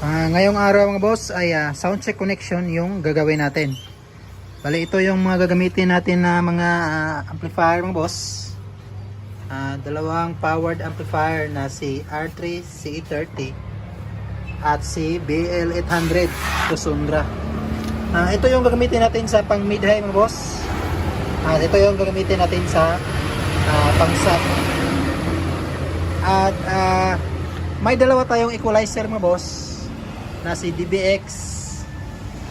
Ngayong araw mga boss ay sound check connection yung gagawin natin. Bali ito yung mga gagamitin natin na mga amplifier mga boss. Dalawang powered amplifier na si R3 CE30 at si BL800 Tosundra. Ito yung gagamitin natin sa pang mid-high mga boss. At ito yung gagamitin natin sa pang sub. At may dalawa tayong equalizer mga boss na si DBX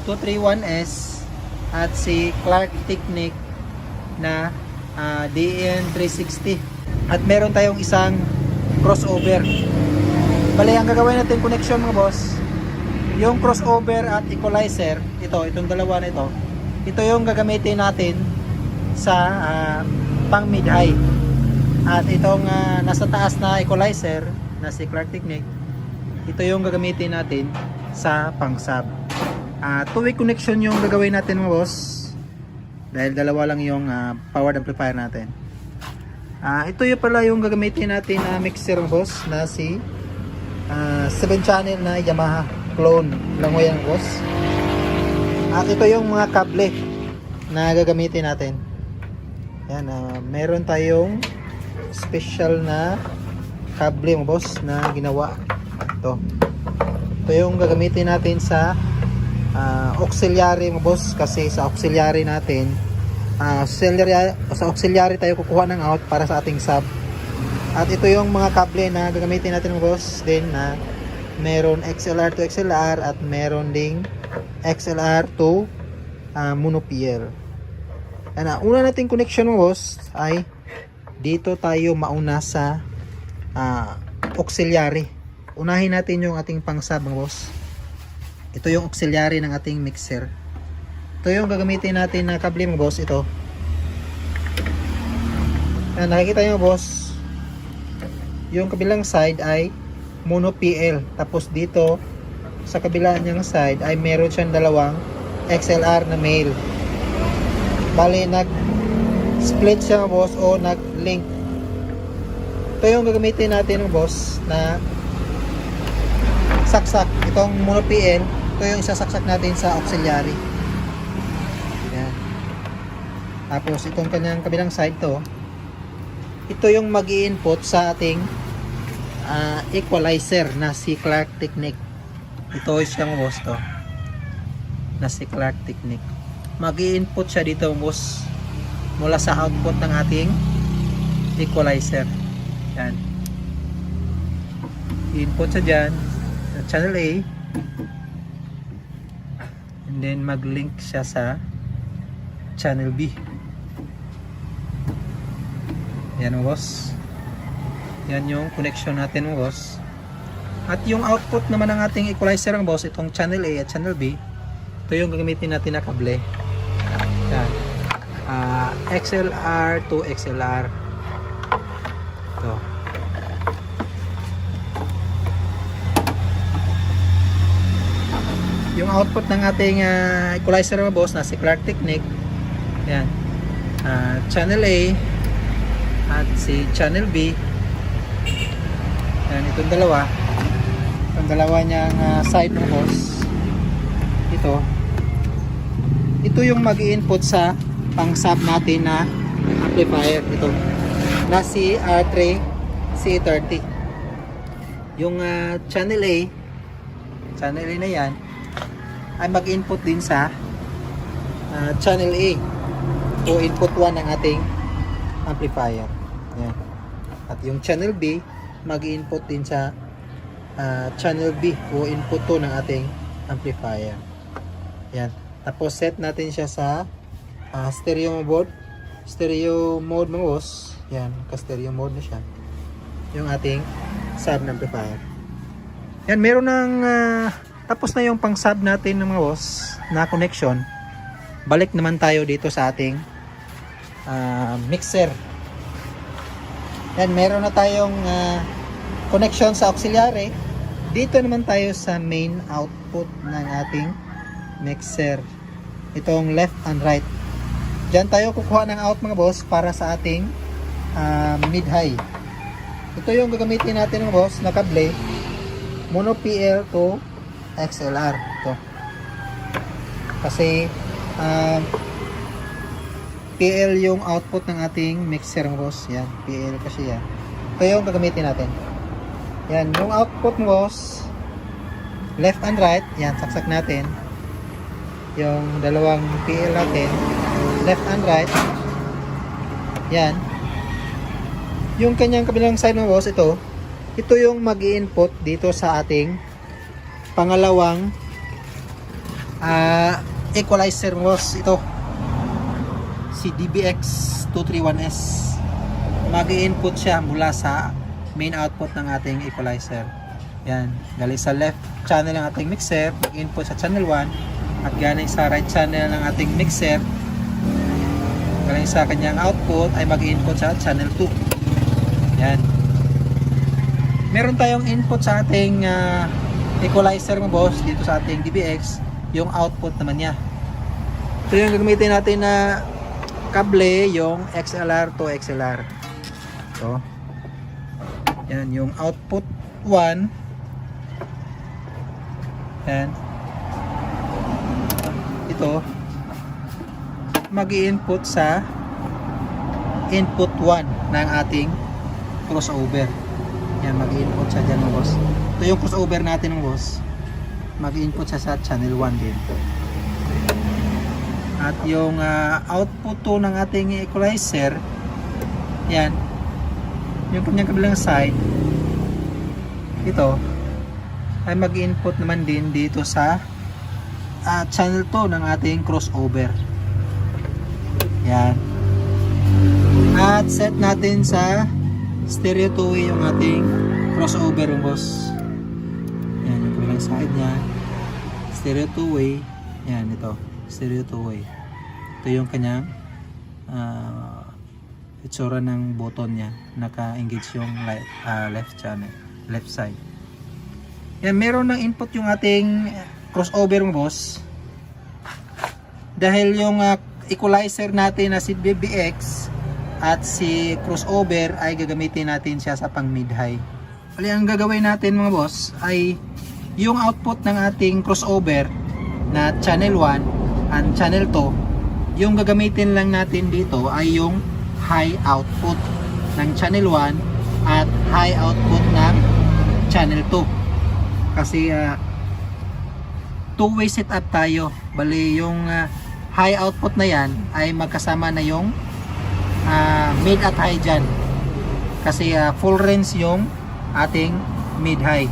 231S at si Clark Technic na DN360 at meron tayong isang crossover. Bali ang gagawin natin connection mga boss, yung crossover at equalizer, itong dalawa na ito yung gagamitin natin sa pang mid high, at itong nasa taas na equalizer na si Clark Technic, ito yung gagamitin natin sa pang sub. Two-way connection yung gagawin natin mga boss, dahil dalawa lang yung powered amplifier natin. Ito yung pala yung gagamitin natin na mixer mga boss na si 7 channel na Yamaha clone lang mo yan boss. At ito yung mga kable na gagamitin natin. Yan, meron tayong special na kable mga boss na ginawa. Ito yung gagamitin natin sa auxiliary mga boss, kasi sa auxiliary natin sa auxiliary tayo kukuha ng out para sa ating sub. At ito yung mga kable na gagamitin natin mga boss din, na meron XLR to XLR at meron ding XLR to mono PL. Una nating connection mga boss ay dito tayo mauna sa auxiliary. Unahin natin yung ating pang sub mga boss. Ito yung auxiliary ng ating mixer. Ito yung gagamitin natin na kable mga boss. Ito. Nakikita nyo boss, yung kabilang side ay mono PL. Tapos dito sa kabila niyang side ay meron siyang dalawang XLR na male. Bali nag split siya mga boss, o nag link. Ito yung gagamitin natin mga boss na saksak. Itong mono PL, ito yung isasaksak natin sa auxiliary. Yan. Tapos itong kanyang kabilang side ito yung mag-i-input sa ating equalizer na si Clark Technic. Ito siyang boss na si Clark Technic. Mag-i-input siya dito boss mula sa output ng ating equalizer. Yan. I-input siya dyan channel A, and then mag-link siya sa channel B. Yan mga boss, yan yung connection natin mga boss. At yung output naman ng ating equalizer mga boss, itong channel A at channel B, ito yung gagamitin natin na kable. Yan. XLR to XLR. Ito. Yung output ng ating equalizer mga boss na si Clark Technic, yan, channel A at si channel B. Yan, itong dalawa niyang side mga boss, ito yung mag-i-input sa pang sub natin na amplifier, ito na si R3 CE30. Yung channel A na yan ay mag-input din sa channel A, o input 1 ng ating amplifier. Yan. At yung channel B mag-input din sa channel B, o input 2 ng ating amplifier. Yan. Tapos set natin siya sa stereo mode mga boss. Yan, ka-stereo mode na siya yung ating sub amplifier. Yan, meron ng tapos na yung pang sub natin ng mga boss na connection. Balik naman tayo dito sa ating mixer. Yan, meron na tayong connection sa auxiliary. Dito naman tayo sa main output ng ating mixer. Itong left and right. Diyan tayo kukuha ng out mga boss para sa ating mid-high. Ito yung gagamitin natin mga boss na kable, mono PL to XLR ito. Kasi PL yung output ng ating mixer ng boss. Yan, PL kasi yan. Ito yung gagamitin natin. Yan, yung output ng boss, left and right. Yan, saksak natin. Yung dalawang PL natin, left and right. Yan. Yung kanyang kabilang side ng boss, ito yung mag-i-input dito sa ating pangalawang equalizer ng boss. Ito si DBX231S, mag-i-input siya mula sa main output ng ating equalizer. Yan, galing sa left channel ng ating mixer, mag-input sa channel 1, at galing sa right channel ng ating mixer, galing sa kanyang output ay mag-input sa channel 2. Yan, meron tayong input sa ating equalizer mga boss dito sa ating DBX, yung output naman niya. Ito yung gagamitin natin na kable, yung XLR to XLR. So, yan yung output 1. Yan. Ito mag-i-input sa input 1 ng ating crossover. Yan, mag-i-input siya dyan mga boss. Ito yung crossover natin mga boss. Mag-i-input siya sa channel 1 din. At yung output 2 ng ating equalizer, yan, yung kanyang kabilang side, ito ay mag-input naman din dito sa channel 2 ng ating crossover. Yan. At set natin sa stereo 2-way yung ating crossover ng boss. Yan yung kabilang side niya, stereo 2-way. Yan, ito stereo 2-way. Ito yung kanyang itsura ng button niya, naka-engage yung left channel, left side. Yan, meron ng input yung ating crossover mo boss, dahil yung equalizer natin na si DBX at si crossover ay gagamitin natin siya sa pang mid high. Bali, ang gagawin natin mga boss ay yung output ng ating crossover na channel 1 and channel 2, yung gagamitin lang natin dito ay yung high output ng channel 1 at high output ng channel 2. Kasi two-way setup tayo. Bali yung high output na yan ay magkasama na yung mid at high dyan. Kasi full range yung ating mid high.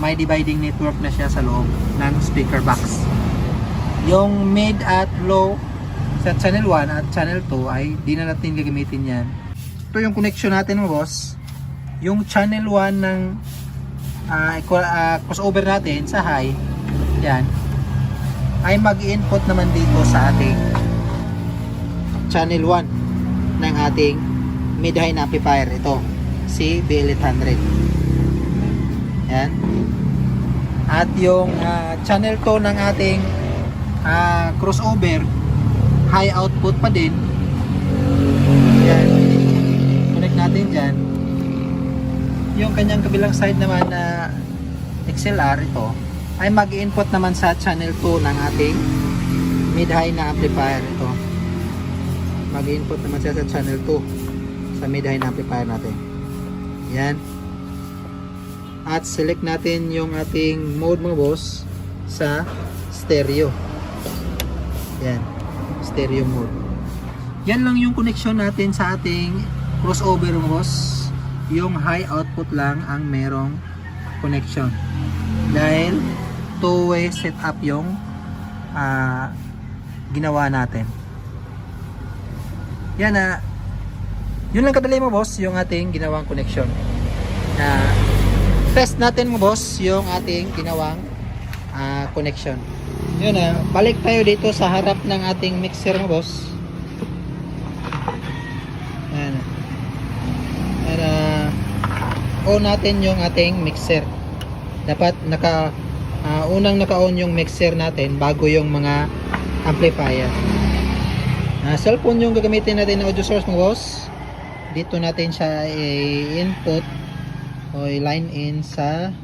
May dividing network na siya sa loob ng speaker box. Yung mid at low sa channel 1 at channel 2 ay di na natin gagamitin yan. Ito yung connection natin mga boss. Yung channel 1 ng crossover natin sa high, yan, ay mag-input naman dito sa ating channel 1 ng ating mid high na amplifier. Ito si BL800. Yan. At yung channel 2 ng ating crossover, high output pa din. Yan, connect natin dyan. Yung kanyang kabilang side naman na XLR, ito ay mag-input naman sa channel 2 ng ating mid high na amplifier. Ito mag-input naman siya sa channel 2 sa mid high na amplifier natin. Yan. At select natin yung ating mode mga boss sa stereo. Yan, stereo mode. Yan lang yung connection natin sa ating crossover mga boss. Yung high output lang ang merong connection. Dahil two-way setup yung ginawa natin. Yan yun lang kadali mga boss yung ating ginawang connection. Test natin mga boss yung ating ginawang connection. Yun balik tayo dito sa harap ng ating mixer mga boss. Yan. On natin yung ating mixer. Dapat unang naka-on yung mixer natin bago yung mga amplifier. Cellphone yung gagamitin natin na audio source mga boss. Dito natin siya i-input o i-line in sa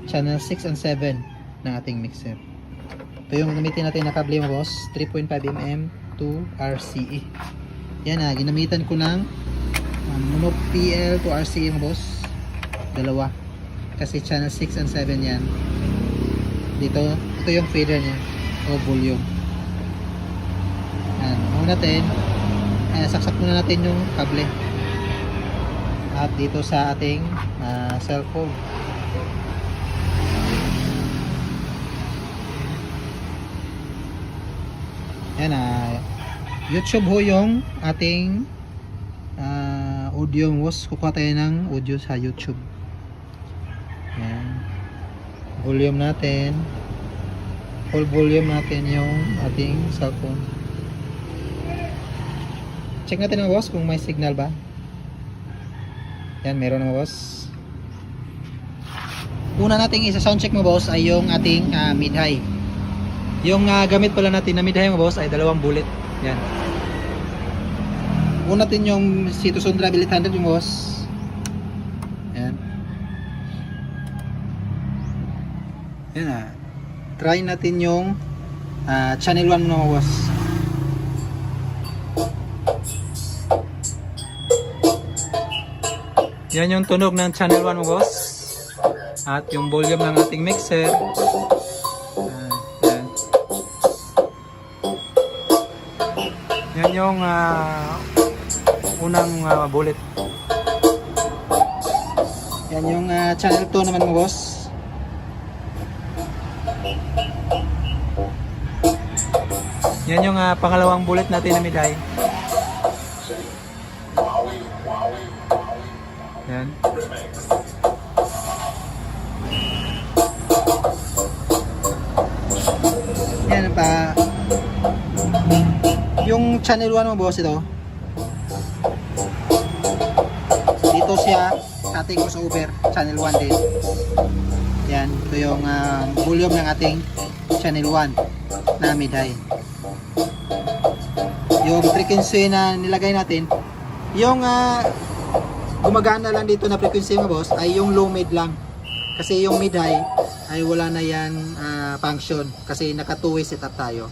channel 6 and 7. ng ating mixer. Ito yung gamitin natin na kable mga boss, 3.5mm to RCE. Yan na, ginamitan ko ng mono PL to RCE mga boss, dalawa. Kasi channel 6 and 7 yan. Dito, ito yung fader niya o volume. Yan, muna natin, saksak muna natin yung kable. At dito sa ating cellphone. Yan YouTube ho yung ating audio was. Kukuha tayo ng audio sa YouTube. Yan. Volume natin. Full volume natin yung ating cellphone. Check natin mga boss kung may signal ba. Yan, meron na mga boss. Una nating isa sound check mga boss ay yung ating mid-high. Yung gamit pala natin na mid-high mga boss ay 2 bullet. Yan. Una natin yung C2 Sondra B800 mga boss. Yan. Yan try natin yung channel 1 mga boss. Yan yung tunog ng channel 1 mga boss. At yung volume ng ating mixer. Yan yung unang bullet. Yan yung channel 2 naman mga boss. Yan yung pangalawang bullet natin na mid-high. Yan. Yan pa. Yung channel 1 mo boss ito. Dito siya sa ating crossover channel 1 din. Yan, ito yung volume ng ating channel 1 na mid-high. Yung frequency na nilagay natin, yung gumagana lang dito na frequency mga boss ay yung low mid lang. Kasi yung mid-high ay wala na yan function kasi naka 2-way setup tayo.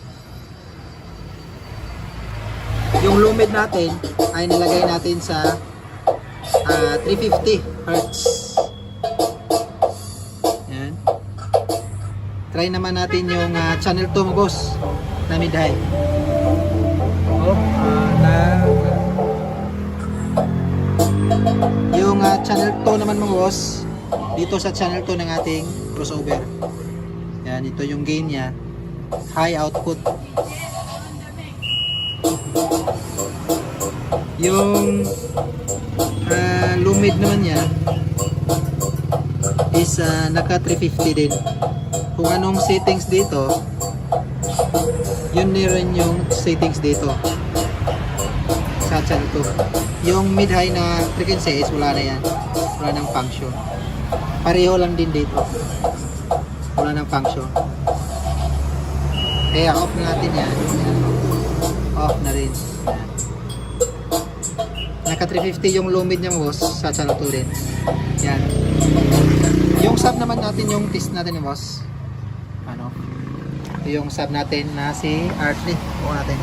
Yung low mid natin ay nilagay natin sa 350 Hz. Yan. Try naman natin yung channel 2 mga boss na mid-high. Yung channel 2 naman mga boss dito sa channel 2 ng ating crossover. Yan, ito yung gain niya, high output. Yung low mid naman niya is naka 350 din. Kung anong settings dito, yun rin yung settings dito sa channel 2. Yung mid-high na frequency is wala na yan, wala nang function. Pareho lang din dito, wala nang function. Kaya off na natin yan. Off na rin. Naka 350 yung low mid niya boss sa channel 2 din. Yan. Yung sub naman natin, yung test natin yung boss. Ito yung sub natin na si Artley. Buka natin.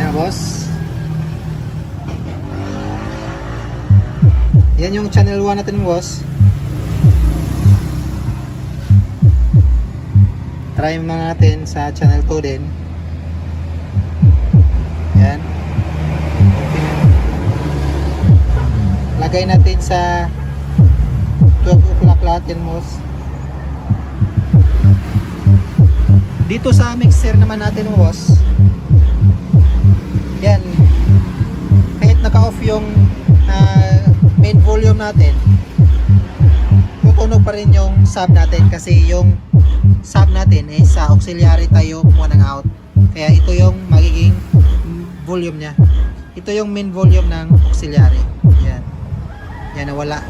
Yan boss. Yan yung channel 1 natin boss. Try muna natin sa channel 2 din. Yan. Lagay natin sa 12 o'clock natin boss. Dito sa mixer naman natin boss. Yan. Kahit naka-off yung main volume natin, tutunog pa rin yung sub natin kasi yung sub natin ay sa auxiliary tayo kumuha ng out. Kaya ito yung magiging volume nya. Ito yung main volume ng auxiliary. Yan. Yan nawala.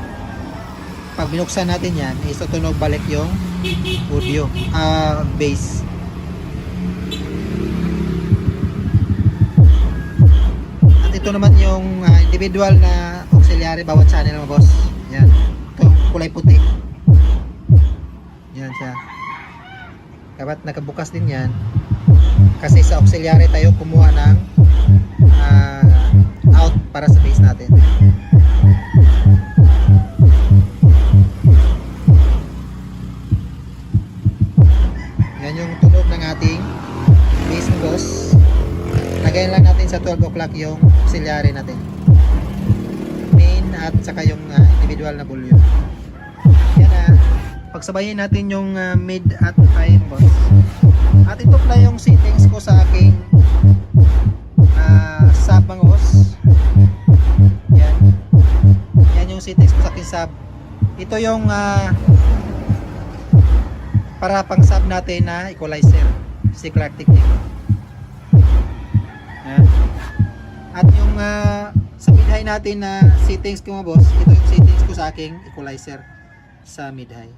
Pag binuksan natin yan, itutunog balik yung audio, bass. At ito naman yung individual na auxiliary auxiliary bawat channel mga boss. Yan. Ito, kulay puti. Yan siya. Dapat nakabukas din yan. Kasi sa auxiliary tayo kumuha ng out para sa base natin. Yan yung tunog ng ating base boss. Lagayan lang natin sa 12 o'clock yung auxiliary natin. Main at saka yung individual na volume. Yan pagsabayin natin yung mid at high boss. At ito pala yung settings ko sa aking sub mga boss. Yan. Yan yung settings ko sa aking sub. Ito yung para pang sub natin na equalizer. Si Clark technique. Yan. At yung sa mid high natin na settings ko mga boss, ito yung settings ko sa aking equalizer sa mid high.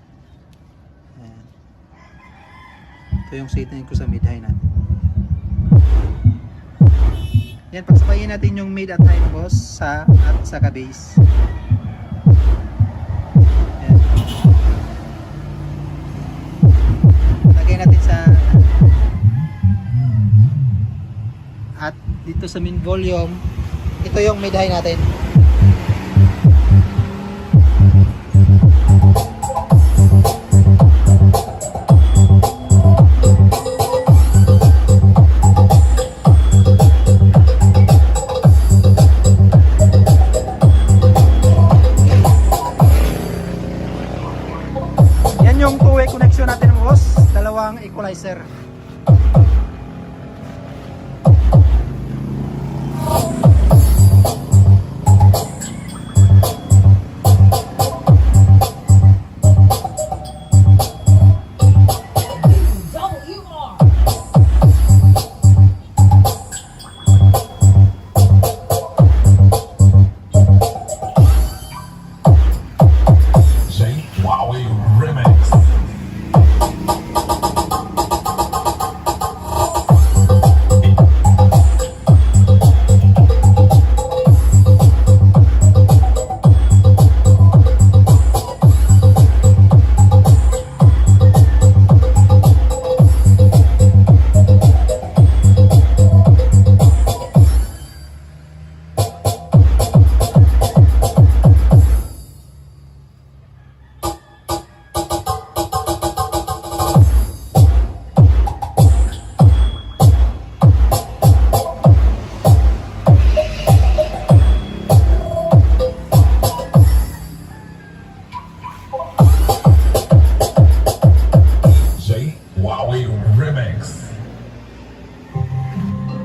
Yan. Ito yung setting ko sa mid high natin. Yan, pagsabayin natin yung mid at high boss sa at saka bass. Yan. Lagay natin sa at dito sa main volume, ito yung mid high natin. Yung two-way connection natin mga boss, dalawang equalizer.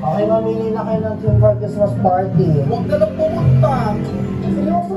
Okay, mamili na kayo ng Team for Christmas Party. Huwag ka na pumunta. Seryoso?